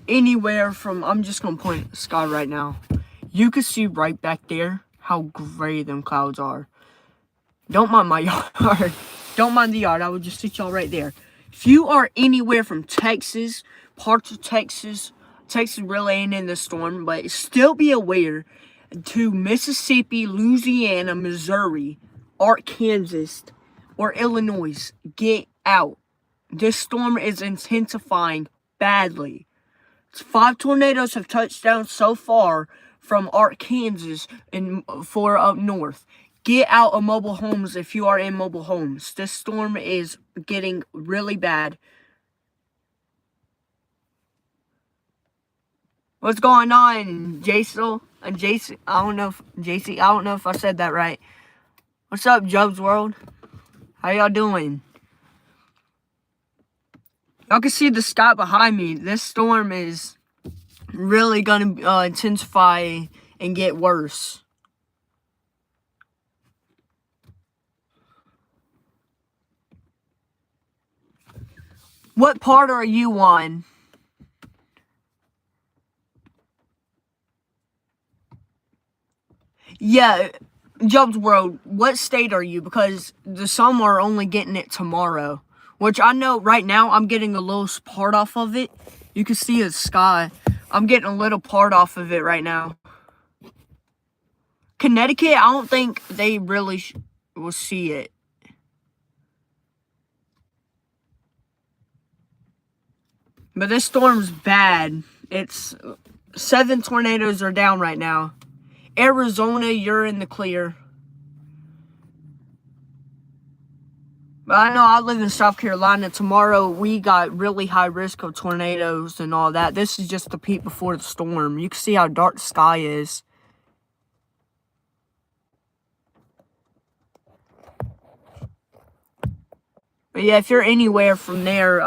anywhere from, I'm just gonna point at the sky right now. You can see right back there how gray them clouds are. Don't mind my yard. Don't mind the yard. I would just sit y'all right there. If you are anywhere from Texas, parts of Texas really ain't in the storm, but still be aware, to Mississippi, Louisiana, Missouri, Arkansas, or Illinois, get out. This storm is intensifying badly. 5 tornadoes have touched down so far from Arkansas and 4 up north. Get out of mobile homes if you are in mobile homes. This storm is getting really bad. What's going on, Jason? And JC, I don't know if I said that right. What's up, Job's World? How y'all doing? Y'all can see the sky behind me. This storm is really gonna intensify and get worse. What part are you on? Yeah, Job's World, what state are you? Because some are only getting it tomorrow. Which I know right now I'm getting a little part off of it. You can see the sky. I'm getting a little part off of it right now. Connecticut, I don't think they really will see it. But this storm's bad. It's 7 tornadoes are down right now. Arizona, you're in the clear. But I know I live in South Carolina. Tomorrow, we got really high risk of tornadoes and all that. This is just the peak before the storm. You can see how dark the sky is. But yeah, if you're anywhere from there,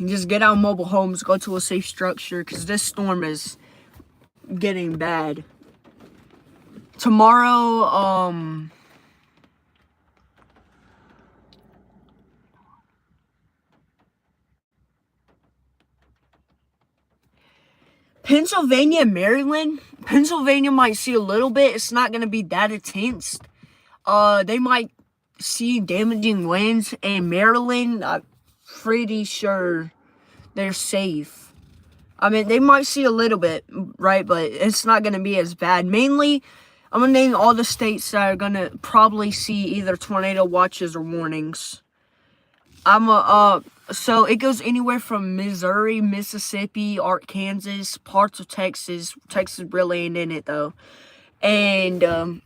just get out of mobile homes, go to a safe structure, because this storm is getting bad. Tomorrow, Pennsylvania and Maryland. Pennsylvania might see a little bit. It's not going to be that intense. They might see damaging winds. And Maryland, I'm pretty sure they're safe. I mean, they might see a little bit, right? But it's not going to be as bad. Mainly, I'm going to name all the states that are going to probably see either tornado watches or warnings. So it goes anywhere from Missouri, Mississippi, Arkansas, parts of Texas. Texas really ain't in it, though. And,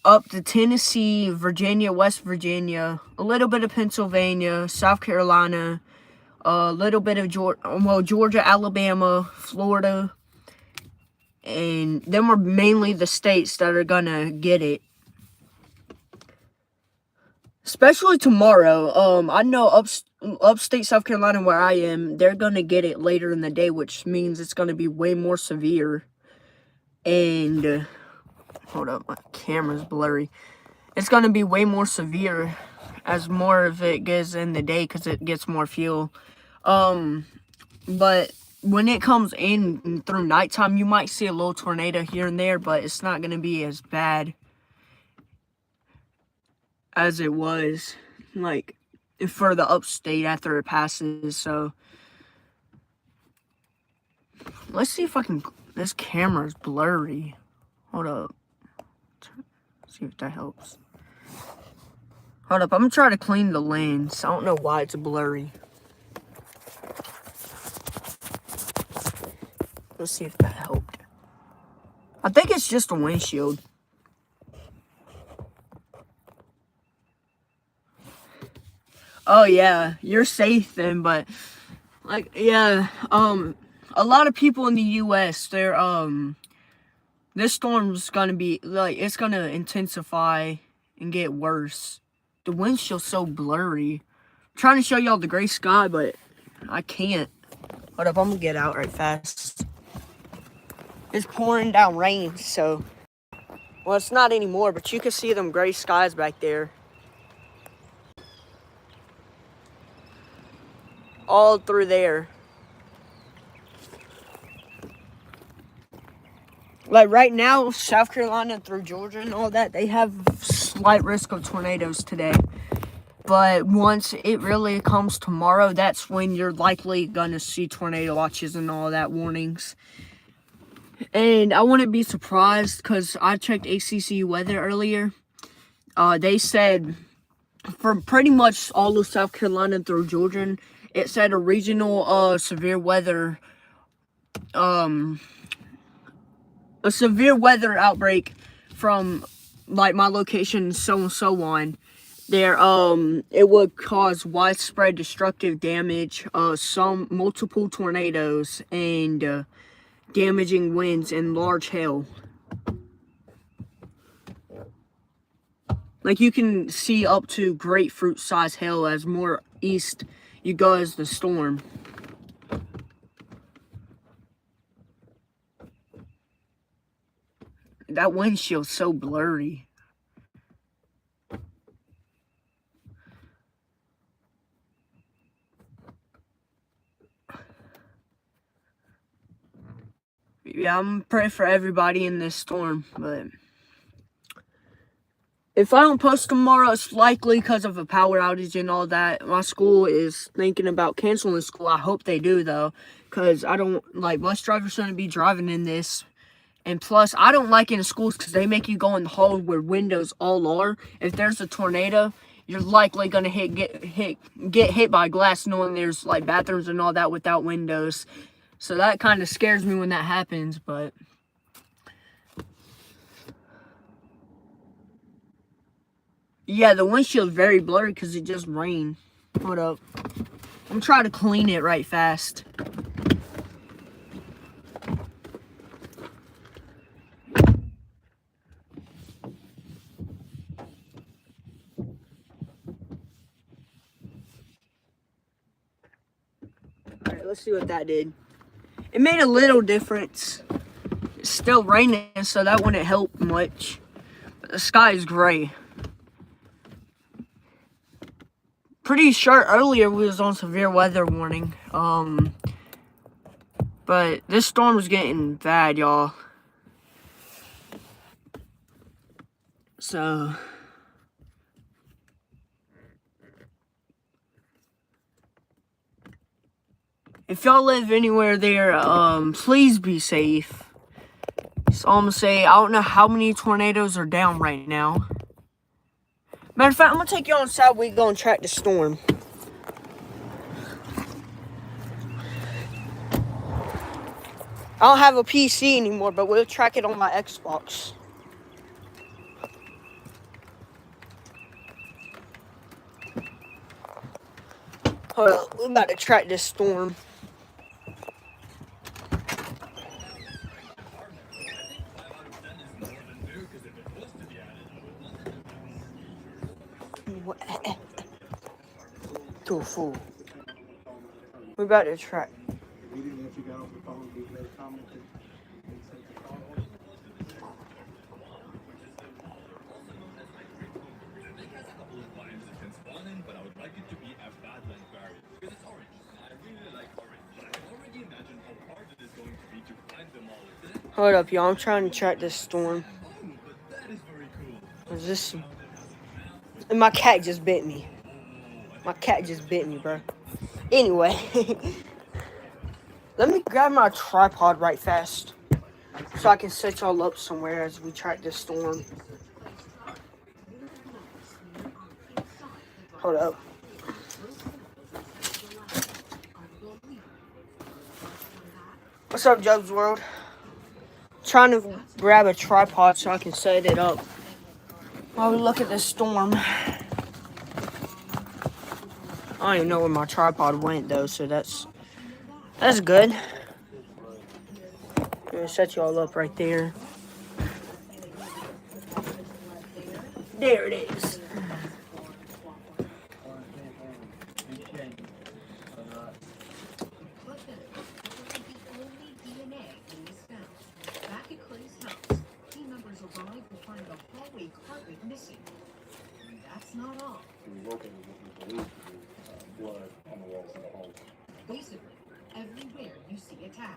up to Tennessee, Virginia, West Virginia, a little bit of Pennsylvania, South Carolina, a little bit of Georgia, Alabama, Florida. And them are mainly the states that are gonna get it. Especially tomorrow. I know upstate South Carolina, where I am, they're gonna get it later in the day, which means it's gonna be way more severe. And hold up, my camera's blurry. It's gonna be way more severe as more of it gets in the day, because it gets more fuel. But when it comes in through nighttime, you might see a little tornado here and there, but it's not gonna be as bad as it was, like, for the upstate after it passes. So let's see if I can. This camera's blurry. Hold up. See if that helps. Hold up. I'm gonna try to clean the lens. I don't know why it's blurry. Let's see if that helped. I think it's just a windshield. Oh yeah, you're safe then, but like, yeah, a lot of people in the US, they're this storm's gonna be like, it's gonna intensify and get worse. The windshield's so blurry. I'm trying to show y'all the gray sky, but I can't. Hold up, I'm gonna get out right fast. It's pouring down rain, so, well, it's not anymore, but you can see them gray skies back there. all through there. Like right now, South Carolina through Georgia and all that, they have slight risk of tornadoes today. But once it really comes tomorrow, that's when you're likely gonna see tornado watches and all that warnings. And I wouldn't be surprised because I checked ACC weather earlier. They said for pretty much all of South Carolina through Georgia, it said a regional severe weather a severe weather outbreak from like my location, so and so on. There, it would cause widespread destructive damage, some multiple tornadoes, and damaging winds and large hail. Like you can see up to grapefruit size hail as more east you go as the storm. That windshield's so blurry. Yeah, I'm praying for everybody in this storm, but if I don't post tomorrow, it's likely because of a power outage and all that. My school is thinking about canceling school. I hope they do, though, because I don't, like, bus drivers shouldn't be driving in this. And plus, I don't like in schools because they make you go in the hall where windows all are. If there's a tornado, you're likely going to get hit by glass knowing there's, like, bathrooms and all that without windows. So that kind of scares me when that happens, but yeah, the windshield's very blurry because it just rained. Hold up. I'm trying to clean it right fast. Alright, let's see what that did. It made a little difference. It's still raining, so that wouldn't help much. But the sky is gray. Pretty sure earlier we was on severe weather warning. But this storm was getting bad, y'all. So if y'all live anywhere there, please be safe. So I'm gonna say, I don't know how many tornadoes are down right now. Matter of fact, I'm gonna take you on inside. We go and track the storm. I don't have a PC anymore, but we'll track it on my Xbox. Hold up, we're about to track this storm. To a fool. We're about to track. Hold up, y'all. I'm trying to track this storm. Is this? And my cat just bit me. My cat just bit me, bro. Anyway, let me grab my tripod right fast so I can set y'all up somewhere as we track this storm. Hold up. What's up, Jub's World? Trying to grab a tripod so I can set it up while we look at this storm. I don't even know where my tripod went though, so that's good. I'm gonna set you all up right there. There it is. That's not all. everywhere you see a tag.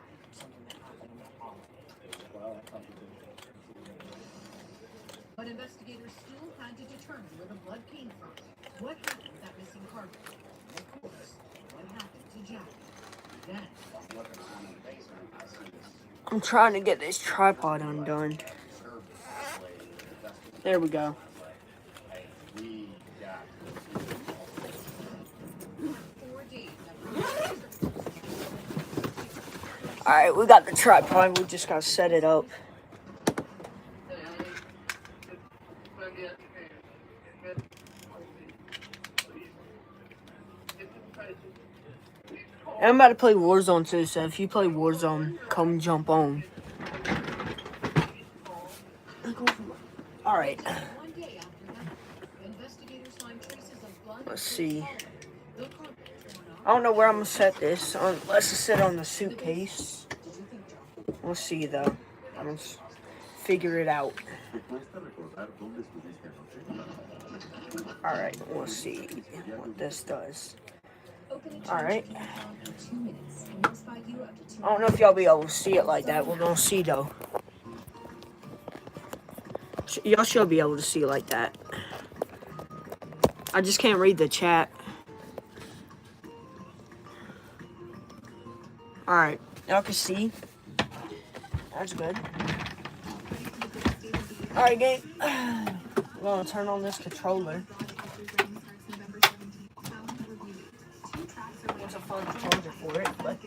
But investigators still had to determine where the blood came from. What happened to that missing cargo? And of course, what happened to Jackie? Then, I'm trying to get this tripod undone. There we go. Alright, we got the tripod. We just gotta set it up. And I'm about to play Warzone too, so if you play Warzone, come jump on. Alright. Let's see. I don't know where I'm gonna set this. Let's just sit on the suitcase. We'll see though. I'm gonna figure it out. Alright, we'll see what this does. Alright. I don't know if y'all be able to see it like that. We're gonna see though. Y'all should be able to see it like that. I just can't read the chat. Alright, y'all can see. That's good. Alright, gang. I'm gonna turn on this controller. It's a fun controller for it, but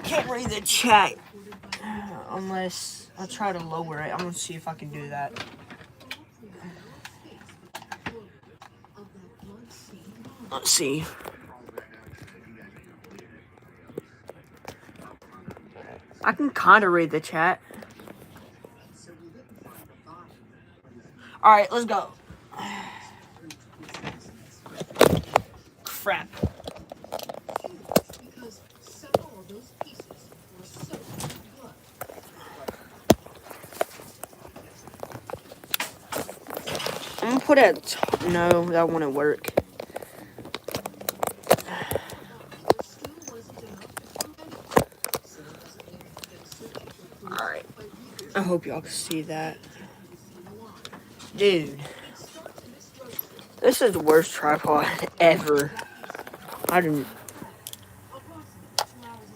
can't read the chat unless I try to lower it. I'm gonna see if I can do that. Let's see. I can kind of read the chat. Alright, let's go. Crap. I'm gonna put it. No, that wouldn't work. Alright. I hope y'all can see that. Dude. This is the worst tripod ever. I didn't.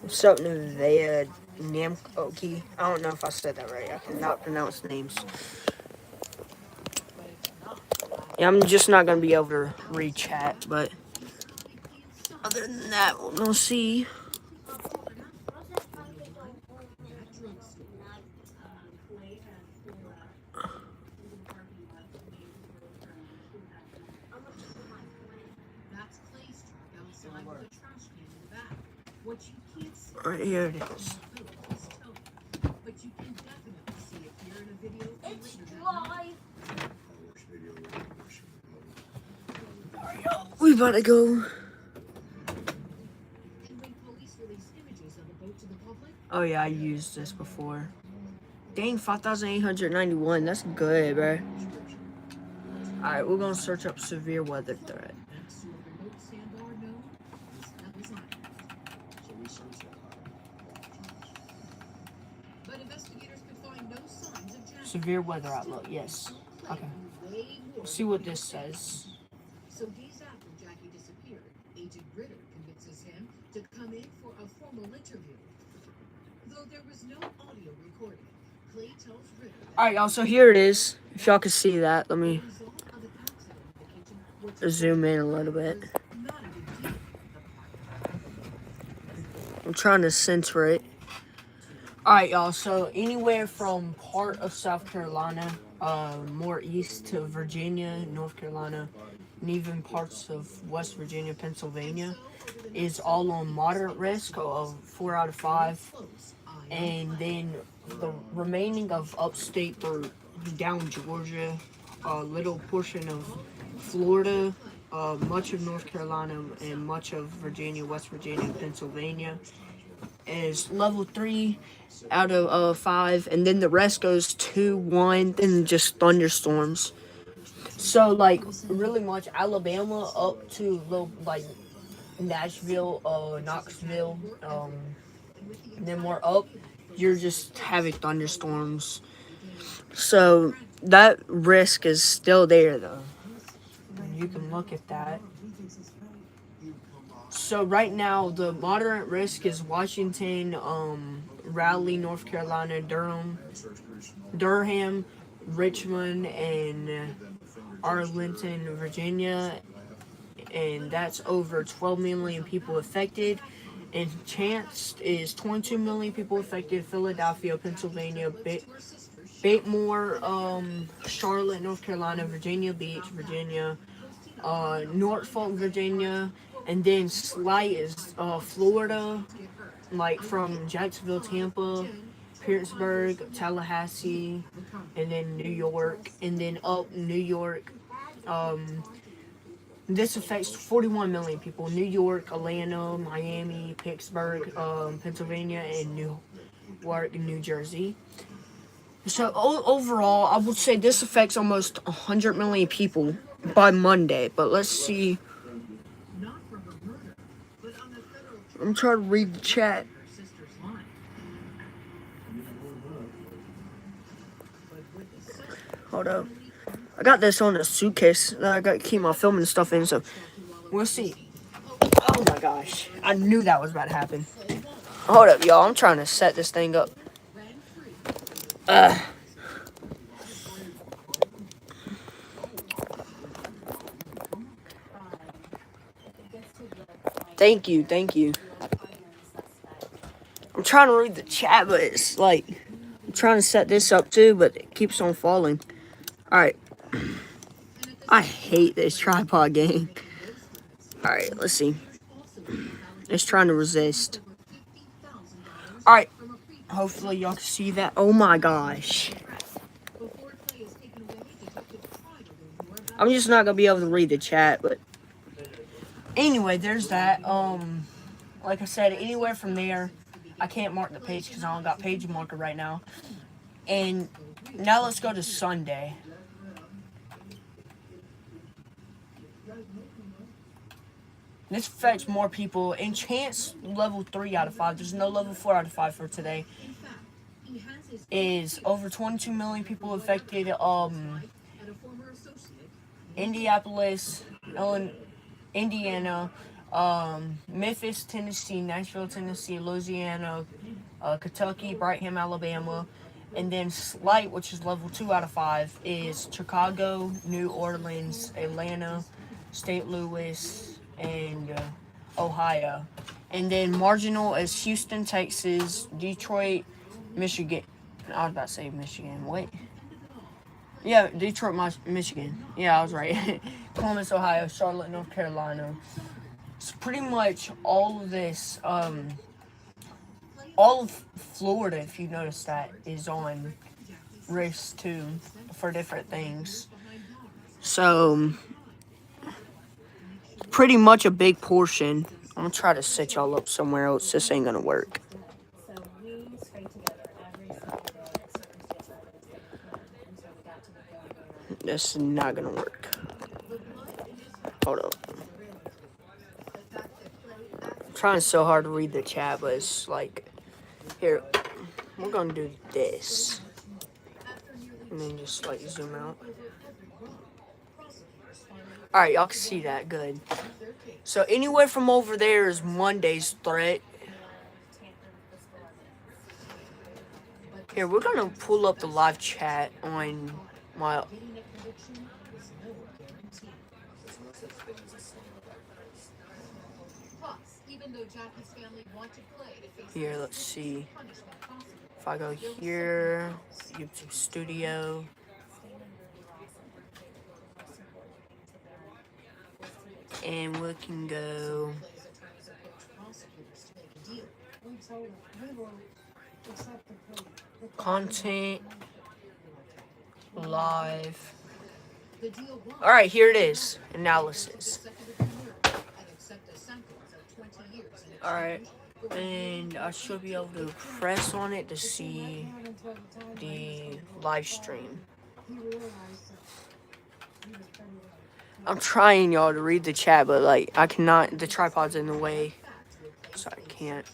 Something there. Namkoki. I don't know if I said that right. I cannot pronounce names. Yeah, I'm just not gonna be able to read chat, but other than that, we'll see. Right here it is. We about to go. Oh yeah, I used this before. Dang, 5,891. That's good, bro. Alright, we're gonna search up severe weather threat. Severe weather outlook, yes. Okay. Let's see what this says. So days after Jackie disappeared, Agent Ritter convinces him to come in for a formal interview. Though there was no audio recording, Clay tells Ritter. Alright, y'all, so here it is. If y'all can see that, let me zoom in a little bit. I'm trying to censor it. Alright, y'all, so anywhere from part of South Carolina, more east to Virginia, North Carolina, and even parts of West Virginia, Pennsylvania, is all on moderate risk of 4 out of 5. And then the remaining of upstate or down Georgia, a little portion of Florida, much of North Carolina, and much of Virginia, West Virginia, and Pennsylvania is level 3 out of 5, and then the rest goes 2, 1, then just thunderstorms. So like really much Alabama up to little like Nashville, Knoxville, and then more up, you're just having thunderstorms. So that risk is still there though. You can look at that. So right now the moderate risk is Washington, Raleigh, North Carolina, Durham, Richmond, and Arlington, Virginia, and that's over 12 million people affected. And chance is 22 million people affected. Philadelphia, Pennsylvania, Baltimore, Charlotte, North Carolina, Virginia Beach, Virginia, Norfolk, Virginia, and then slight is Florida, like from Jacksonville, Tampa, Pittsburgh, Tallahassee, and then New York, and then up New York. This affects 41 million people. New York, Atlanta, Miami, Pittsburgh, Pennsylvania, and Newark, New Jersey. So overall, I would say this affects almost 100 million people by Monday. But let's see. I'm trying to read the chat. Hold up. I got this on a suitcase that I got to keep my filming stuff in, so we'll see. Oh my gosh. I knew that was about to happen. Hold up, y'all. I'm trying to set this thing up. Thank you. I'm trying to read the chat, but it's like, I'm trying to set this up too, but it keeps on falling. Alright. I hate this tripod game. Alright, let's see. It's trying to resist. Alright. Hopefully y'all can see that. Oh my gosh. I'm just not gonna be able to read the chat, but anyway, there's that. Like I said, anywhere from there, I can't mark the page because I don't got page marker right now. And now let's go to Sunday. This affects more people. And chance level 3 out of 5. There's no level 4 out of 5 for today. Is over 22 million people affected. Indianapolis, Indiana, Memphis, Tennessee, Nashville, Tennessee, Louisiana, Kentucky, Brigham, Alabama, and then slight, which is level 2 out of 5, is Chicago, New Orleans, Atlanta, St. Louis, and Ohio. And then marginal is Houston, Texas, Detroit, Michigan. I was about to say Michigan. Wait. Yeah, Detroit, Michigan. Yeah, I was right. Columbus, Ohio, Charlotte, North Carolina. It's pretty much all of this, all of Florida, if you notice that, is on risk too for different things. So, pretty much a big portion. I'm gonna try to set y'all up somewhere else. This ain't gonna work. This is not gonna work. Hold up. I'm trying so hard to read the chat, but it's like, here, we're gonna do this. And then just like zoom out. Alright, y'all can see that good. So anywhere from over there is Monday's threat. Here, we're gonna pull up the live chat on my... Here, let's see. If I go here, YouTube Studio. And we can go... Content. Live. Alright, here it is. Analysis. Alright. and I should be able to press on it to see the live stream. I'm trying, y'all, to read the chat, but like I cannot. The tripod's in the way, so I can't.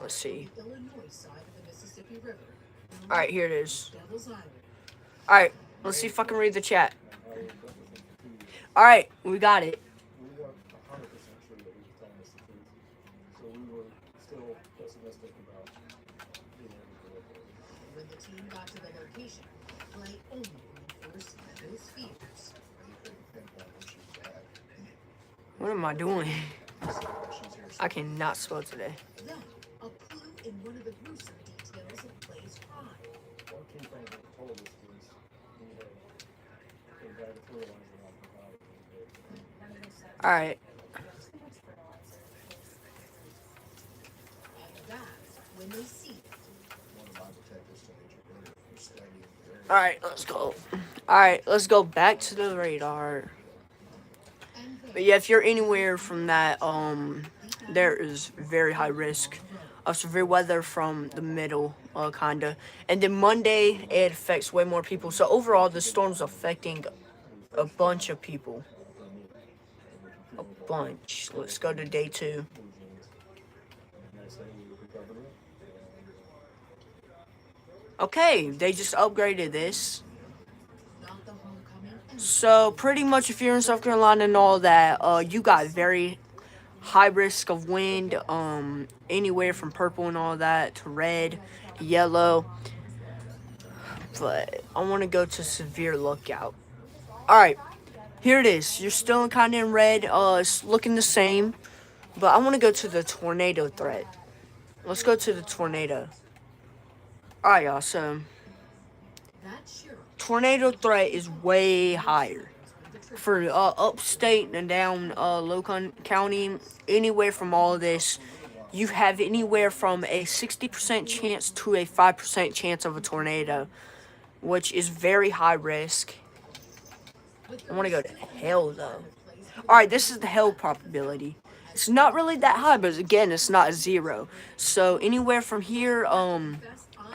Let's see. All right, here it is. All right, let's see if I can read the chat. All right, we got it. We weren't 100% sure that he was telling us the truth. So we were still pessimistic about being able to locate him. When the team got to the location, Clay only reinforced those fears. What am I doing? I cannot spell today. Then, a clue in one of the gruesome details of Clay's crime. One key thing that told us was he had provided fertilizer on the body. All right. And that's when they see it. One of my detectives told Agent Ritter was studying the area. All right, let's go. All right, let's go back to the radar. But yeah, if you're anywhere from that, there is very high risk of severe weather from the middle, kinda. And then Monday, it affects way more people. So overall, the storm's affecting a bunch of people. A bunch. Let's go to day 2. Next day we recovered it. Okay, they just upgraded this. Not the homecoming and So pretty much if you're in South Carolina and all that, you got very high risk of wind, anywhere from purple and all that to red, yellow. But I want to go to severe lookout. Alright, here it is. You're still kind of in red, it's looking the same. But I want to go to the tornado threat. Let's go to the tornado. Alright, y'all, so that sheriff tornado threat is way higher. For upstate and down Logan County, anywhere from all of this, you have anywhere from a 60% chance to a 5% chance of a tornado, which is very high risk. I want to go to hell, though. Alright, this is the hell probability. It's not really that high, but again, it's not 0. So anywhere from here,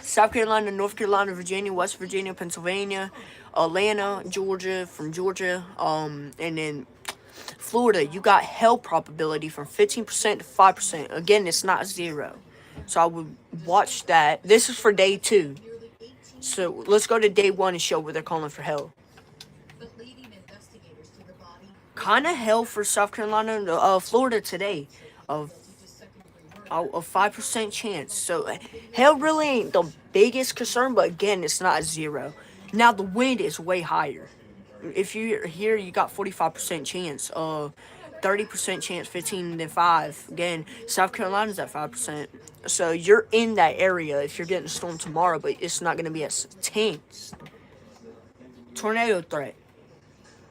South Carolina, North Carolina, Virginia, West Virginia, Pennsylvania, Atlanta, Georgia, from Georgia, and then Florida, you got hell probability from 15% to 5%. Again, it's not 0. So I would watch that. This is for day 2. So let's go to day 1 and show what they're calling for hell. but leading investigators to the body Kind of hell for South Carolina, Florida today. Of to second-degree murder. a 5% chance. So hell really ain't the biggest concern, but again, it's not 0. Now the wind is way higher. If you're here, you got 45% chance. 30% chance, 15 to 5. Again, South Carolina's at 5%. So you're in that area if you're getting a storm tomorrow, but it's not going to be as intense. Tornado threat.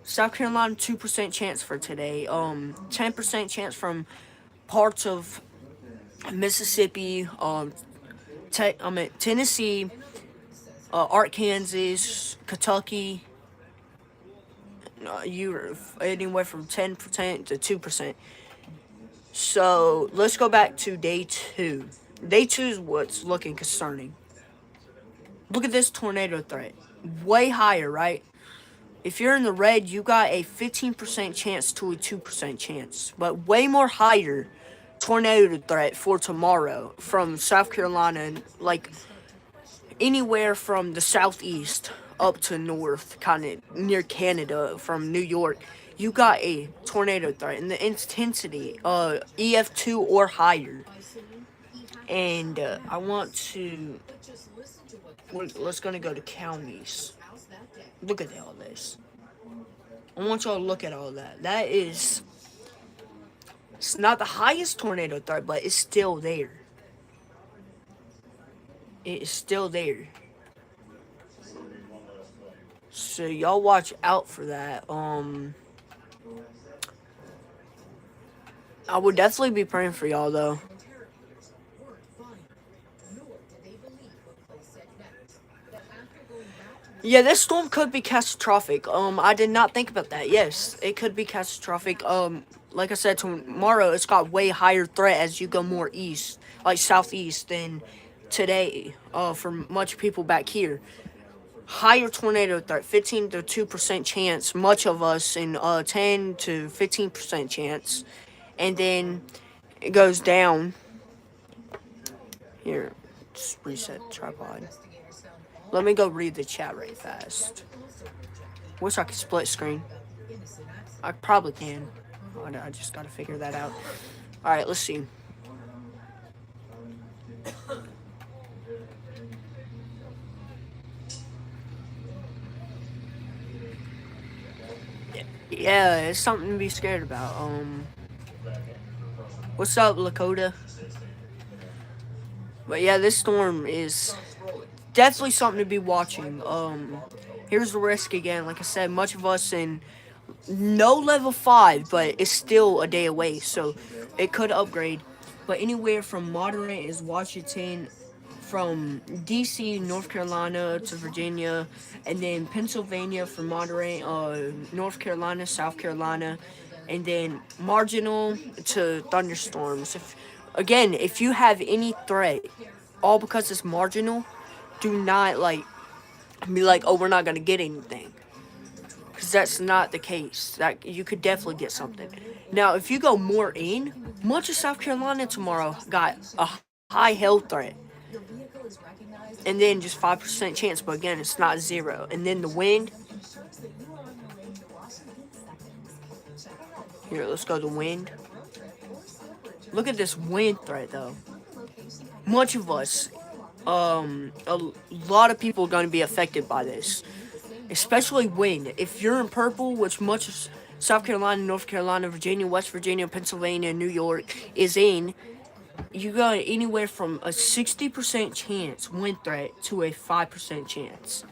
South Carolina, 2% chance for today. 10% chance from parts of Mississippi, Tennessee, Arkansas, Kentucky. You're anywhere from 10% to 2%. So let's go back to day 2. Day 2 is what's looking concerning. Look at this tornado threat. Way higher, right? If you're in the red, you got a 15% chance to a 2% chance. But way more higher tornado threat for tomorrow from South Carolina, like anywhere from the southeast up to north, kind of near Canada, from New York. You got a tornado threat, and the intensity, EF2 or higher. And I want to, let's gonna go to counties. Look at all this. I want y'all to look at all that. That is, it's not the highest tornado threat, but it's still there. It is still there. So y'all watch out for that. I would definitely be praying for y'all though. Interrogators weren't buying, nor did they believe what Clay said next. That after going back to Yeah, this storm could be catastrophic. I did not think about that. Yes, it could be catastrophic. Like I said, tomorrow it's got way higher threat as you go more east, like southeast, than today. For much people back here, higher tornado threat, 15 to 2% chance. Much of us in 10 to 15% chance, and then it goes down. Here, just reset tripod. Let me go read the chat right fast. Wish I could split screen. I probably can. I just gotta figure that out. Alright, let's see. Yeah, it's something to be scared about. What's up, Lakota? But yeah, this storm is definitely something to be watching. Here's the risk again. Like I said, much of us in no level 5, but it's still a day away, so it could upgrade. But anywhere from moderate is Washington, from DC, North Carolina to Virginia, and then Pennsylvania for moderate, North Carolina, South Carolina, and then marginal to thunderstorms. If you have any threat, all because it's marginal, do not be like, oh, we're not gonna get anything, because that's not the case. That you could definitely get something. Now, if you go more in, much of South Carolina tomorrow got a high hail threat, and then just 5% chance. But again, it's not zero. And then the wind. Here, let's go to wind. Look at this wind threat though. Much of us, a lot of people are going to be affected by this, especially wind. If you're in purple, which much of South Carolina, North Carolina, Virginia, West Virginia, Pennsylvania, New York is in, you got anywhere from a 60% chance wind threat to a 5% chance.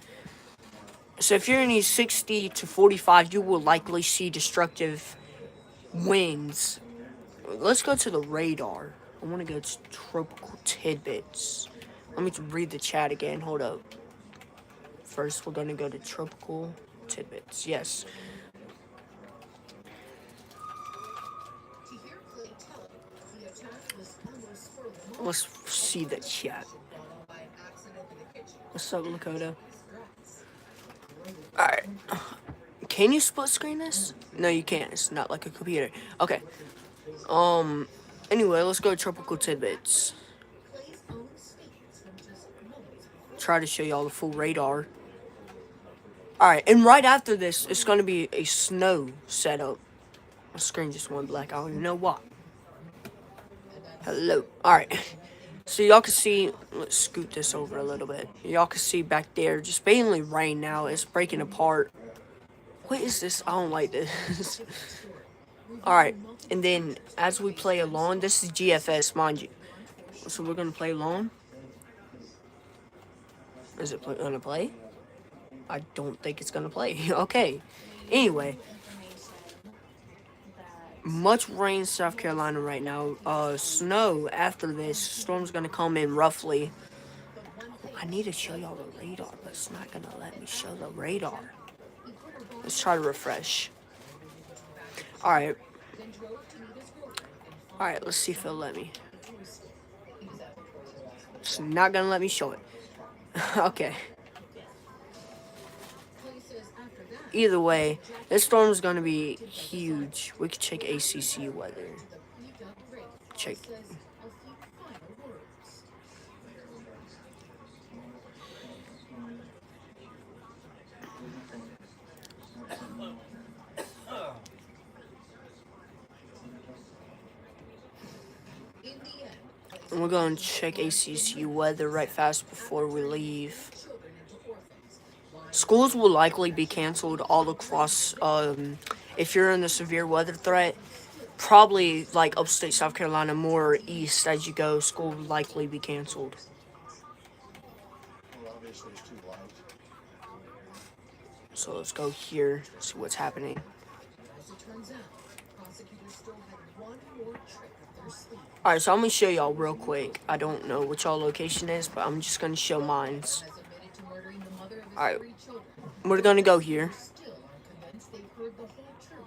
So if you're in these 60 to 45, you will likely see destructive winds. Let's go to the radar. I want to go to tropical tidbits. Let me read the chat again. Hold up. First, we're going to go to tropical tidbits. Yes. Let's see the chat. What's up, Lakota? Alright. Can you split screen this? No, you can't. It's not like a computer. Okay. Anyway, let's go to tropical tidbits. Try to show y'all the full radar. Alright, and right after this, it's going to be a snow setup. My screen just went black. I don't even know why. Hello. Alright. So y'all can see, let's scoot this over a little bit. Y'all can see back there, just mainly rain now. It's breaking apart. What is this? I don't like this. Alright, and then as we play along, this is GFS, mind you. So we're going to play along. Is it going to play? I don't think it's going to play. Okay. Anyway. Much rain in South Carolina right now. Snow after this. Storm's going to come in roughly. I need to show y'all the radar, but it's not going to let me show the radar. Let's try to refresh. Alright. Alright, let's see if it'll let me. It's not going to let me show it. Okay. Either way, this storm is going to be huge. We could check ACC weather. Check. And we're going to check ACC weather right fast before we leave. Schools will likely be canceled all across, if you're in the severe weather threat, probably like upstate South Carolina, more east as you go, school will likely be canceled. So let's go here, see what's happening. Alright, so I'm going to show y'all real quick. I don't know what y'all location is, but I'm just going to show mines. murdering the mother of his Alright. 3 children. We're gonna go here. Still aren't convinced they've heard the whole truth,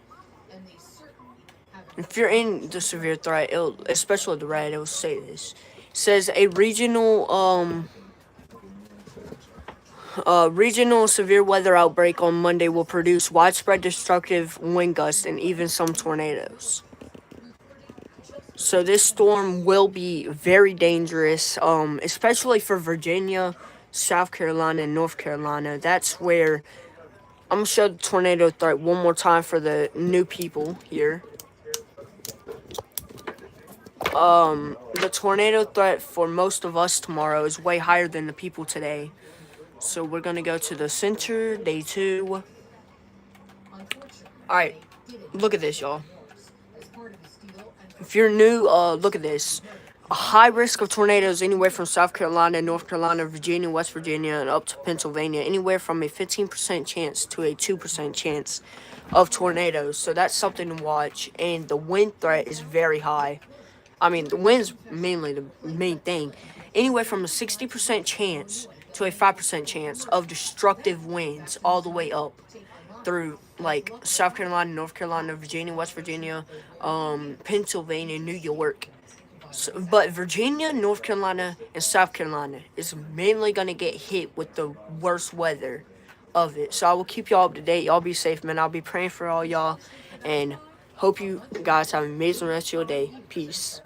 and they certainly haven't. If you're in the severe threat, especially the red, it will say this. It says a regional severe weather outbreak on Monday will produce widespread destructive wind gusts and even some tornadoes. So this storm will be very dangerous, especially for Virginia, South Carolina, and North Carolina. That's where I'm gonna show the tornado threat one more time for the new people here. The tornado threat for most of us tomorrow is way higher than the people today. So we're gonna go to the center, day 2. Alright, look at this, y'all. If you're new, look at this. A high risk of tornadoes anywhere from South Carolina, North Carolina, Virginia, West Virginia, and up to Pennsylvania. Anywhere from a 15% chance to a 2% chance of tornadoes. So that's something to watch. And the wind threat is very high. I mean, the wind's mainly the main thing. Anywhere from a 60% chance to a 5% chance of destructive winds all the way up through, like, South Carolina, North Carolina, Virginia, West Virginia, Pennsylvania, New York. So, but Virginia, North Carolina, and South Carolina is mainly going to get hit with the worst weather of it. So I will keep y'all up to date. Y'all be safe, man. I'll be praying for all y'all. And hope you guys have an amazing rest of your day. Peace.